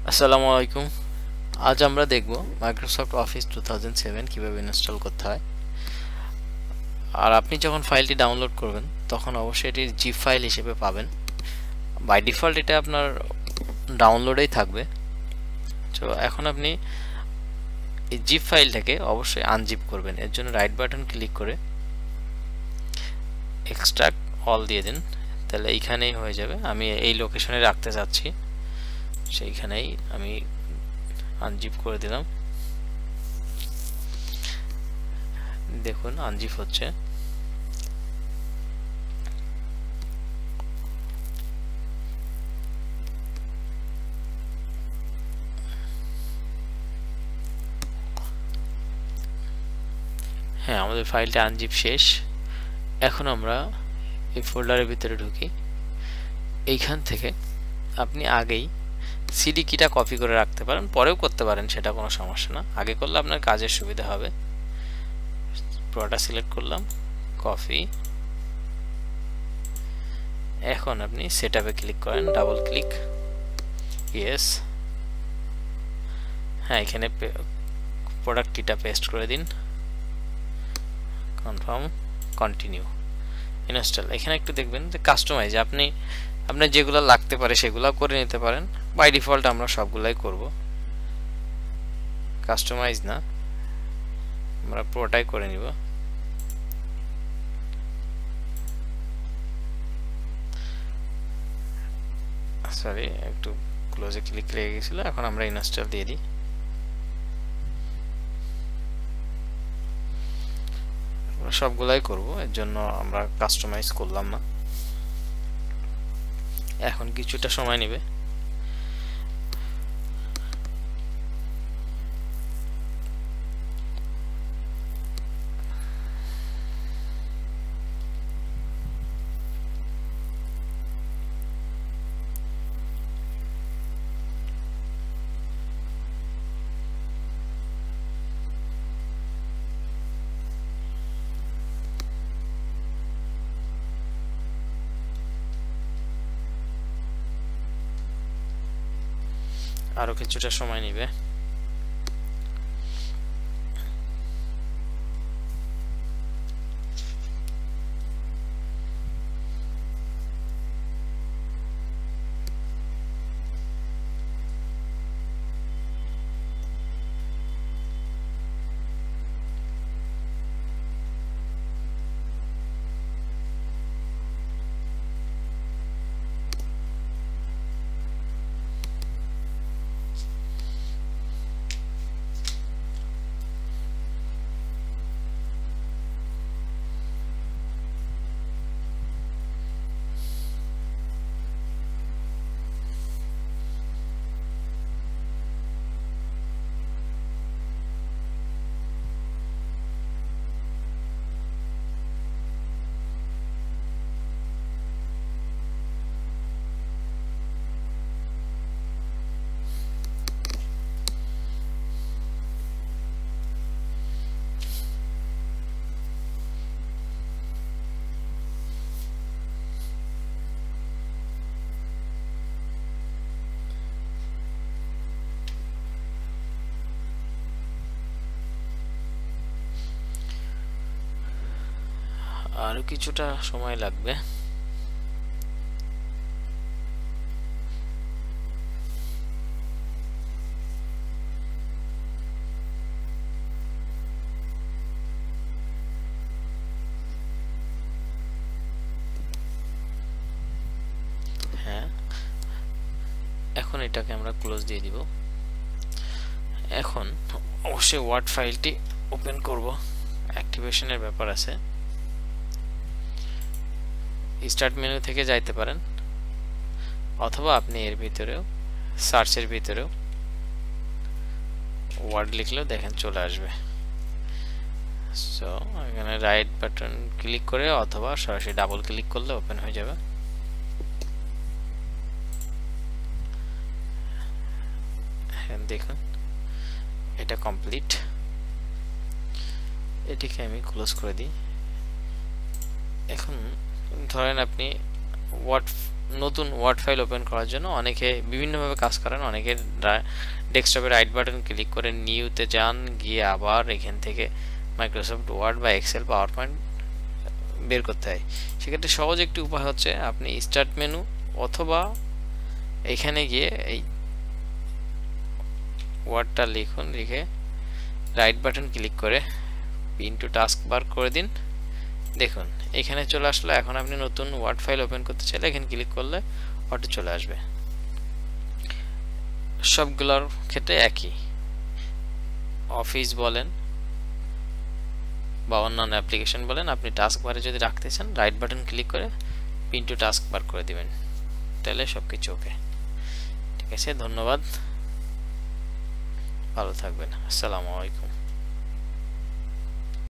আসসালামু আলাইকুম। আজ আমরা দেখব মাইক্রোসফট অফিস 2007 কিভাবে ইনস্টল করতে হয়। আর আপনি যখন ফাইলটি ডাউনলোড করবেন তখন অবশ্যই এটি জিপ ফাইল হিসেবে পাবেন। বাই ডিফল্ট এটা আপনার ডাউনলোডেই থাকবে। তো এখন আপনি এই জিপ ফাইলটাকে অবশ্যই আনজিপ করবেন। এর জন্য রাইট বাটন ক্লিক করে এক্সট্রাক্ট অল দিয়ে দিন, তাহলে এইখানেই হয়ে যাবে। আমি এই লোকেশনে রাখতে চাচ্ছি, সেইখানেই আমি আনজিপ করে দিলাম। দেখুন আনজিপ হচ্ছে। হ্যাঁ, আমাদের ফাইলটা আনজিপ শেষ। এখন আমরা এই ফোল্ডারের ভিতরে ঢুকি। এইখান থেকে আপনি আগেই সিডি কিটা কপি করে রাখতে পারেন, পরেও করতে পারেন, সেটা কোনো সমস্যা না। আগে করলে আপনার কাজের সুবিধা হবে। পুরোটা সিলেক্ট করলাম, কপি। এখন আপনি সেটআপে ক্লিক করেন, ডাবল ক্লিক, ইয়েস। হ্যাঁ, এখানে প্রোডাক্ট কিটা পেস্ট করে দিন, কনফার্ম, কন্টিনিউ, ইনস্টল। এখানে একটু দেখবেন যে কাস্টমাইজ, আপনি আপনার যেগুলো লাগতে পারে সেগুলো করে নিতে পারেন। বাই ডিফল্ট আমরা সবগুলাই করব, কাস্টমাইজ না, আমরা পুরোটাই করে নিব। সরি, একটু ক্লোজে ক্লিক লেগে গেছিল। এখন আমরা ইনস্টল দিয়ে দিই। সবগুলাই করব, এর জন্য আমরা কাস্টমাইজ করলাম না। এখন কিছুটা সময় নেবে। আরো কিছুটা সময় নেবে। আরো কিছুটা সময় লাগবে। হ্যাঁ, এখন এটাকে আমরা ক্লোজ দিয়ে দিব। এখন অবশ্যই ওয়ার্ড ফাইলটি ওপেন করব। অ্যাক্টিভেশনের ব্যাপার আছে। স্টার্ট মেনু থেকে যাইতে পারেন, অথবা আপনি এর ভিতরেও সার্চের ভিতরেও ওয়ার্ড লিখলেও দেখেন চলে আসবে। সো এখানে রাইট বাটন ক্লিক করে অথবা সরাসরি ডাবল ক্লিক করলে ওপেন হয়ে যাবে। দেখুন এটা কমপ্লিট। এটিকে আমি ক্লোজ করে দিই। এখন ধরেন আপনি ওয়ার্ড নতুন ওয়ার্ড ফাইল ওপেন করার জন্য অনেকে বিভিন্নভাবে কাজ করেন। অনেকে ডেস্কটপে রাইট বাটন ক্লিক করে নিউতে যান, গিয়ে আবার এখান থেকে মাইক্রোসফট ওয়ার্ড বা এক্সেল পাওয়ার পয়েন্ট বের করতে হয়। সেক্ষেত্রে সহজ একটি উপায় হচ্ছে আপনি স্টার্ট মেনু অথবা এখানে গিয়ে এই ওয়ার্ডটা লিখুন, লিখে রাইট বাটন ক্লিক করে পিন টু টাস্ক বার করে দিন। দেখুন এখানে চলে আসলো। এখন আপনি নতুন ওয়ার্ড ফাইল ওপেন করতে চাইলে এখানে ক্লিক করলে অটো চলে আসবে। সবগুলোর ক্ষেত্রে একই, অফিস বলেন বা অন্যান্য অ্যাপ্লিকেশন বলেন, আপনি টাস্ক বারে যদি রাখতে চান রাইট বাটন ক্লিক করে পিন টু টাস্ক বার করে দিবেন, তাহলে সবকিছু ওকে। ঠিক আছে, ধন্যবাদ, ভালো থাকবেন, আসসালামু আলাইকুম।